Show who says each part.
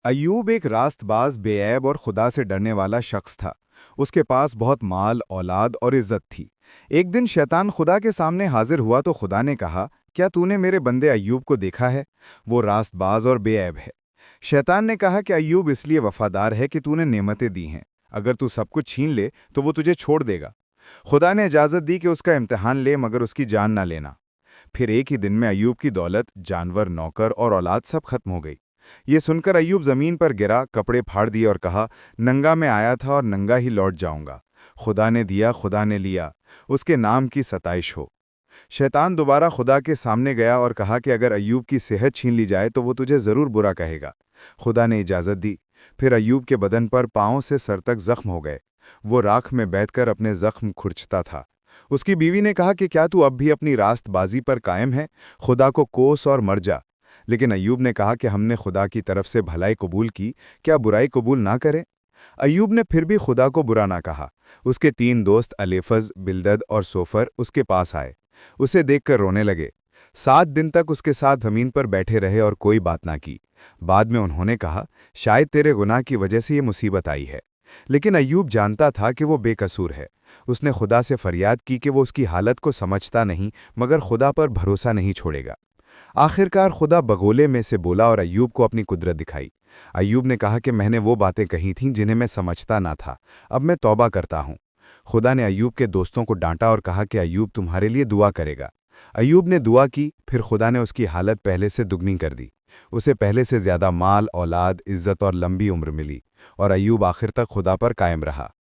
Speaker 1: अय्यूब एक रास्तबाज बेऐब और खुदा से डरने वाला शख्स था। उसके पास बहुत माल, औलाद और इज्जत थी। एक दिन शैतान खुदा के सामने हाजिर हुआ तो खुदा ने कहा, क्या तूने मेरे बंदे अय्यूब को देखा है? वो रास्तबाज और बेऐब है। शैतान ने कहा कि अय्यूब इसलिए वफादार है कि तूने नेमतें दी हैं। अगर तू सब कुछ छीन ले तो वो तुझे छोड़ देगा। खुदा ने इजाजत दी कि उसका इम्तिहान ले, मगर उसकी जान ना लेना। फिर एक ही दिन में अय्यूब की दौलत, जानवर, नौकर और औलाद सब खत्म हो गई। ये सुनकर अय्यूब जमीन पर गिरा, कपड़े फाड़ दिए और कहा, नंगा मैं आया था और नंगा ही लौट जाऊंगा। खुदा ने दिया, खुदा ने लिया, उसके नाम की सताइश हो। शैतान दोबारा खुदा के सामने गया और कहा कि अगर अय्यूब की सेहत छीन ली जाए तो वो तुझे जरूर बुरा कहेगा। खुदा ने इजाजत दी। फिर अय्यूब के बदन पर पांव से सर तक जख्म हो गए। वो राख में बैठकर अपने जख्म खुरचता था। उसकी बीवी ने कहा कि क्या तू अब भी अपनी रास्तबाजी पर कायम है? खुदा को कोस और मर जा। लेकिन अय्यूब ने कहा कि हमने खुदा की तरफ से भलाई कबूल की, क्या बुराई कबूल ना करें? अय्यूब ने फिर भी खुदा को बुरा ना कहा। उसके 3 दोस्त अलेफज, बिल्दद और सोफर उसके पास आए। उसे देखकर रोने लगे। 7 दिन तक उसके साथ जमीन पर बैठे रहे और कोई बात ना की। बाद में उन्होंने कहा, शायद तेरे गुनाह की वजह से ये मुसीबत आई है। लेकिन अय्यूब जानता था कि वो बेकसूर है। उसने खुदा से फरियाद की कि वो उसकी हालत को समझता नहीं, मगर खुदा पर भरोसा नहीं छोड़ेगा। आखिरकार खुदा बगोले में से बोला और अय्यूब को अपनी कुदरत दिखाई। अय्यूब ने कहा कि मैंने वो बातें कही थीं जिन्हें मैं समझता ना था। अब मैं तौबा करता हूँ। खुदा ने अय्यूब के दोस्तों को डांटा और कहा कि अय्यूब तुम्हारे लिए दुआ करेगा। अय्यूब ने दुआ की, फिर खुदा ने उसकी हालत पहले से दुगनी कर दी। उसे पहले से ज्यादा माल, औलाद, इज्जत और लंबी उम्र मिली, और अय्यूब आखिर तक खुदा पर कायम रहा।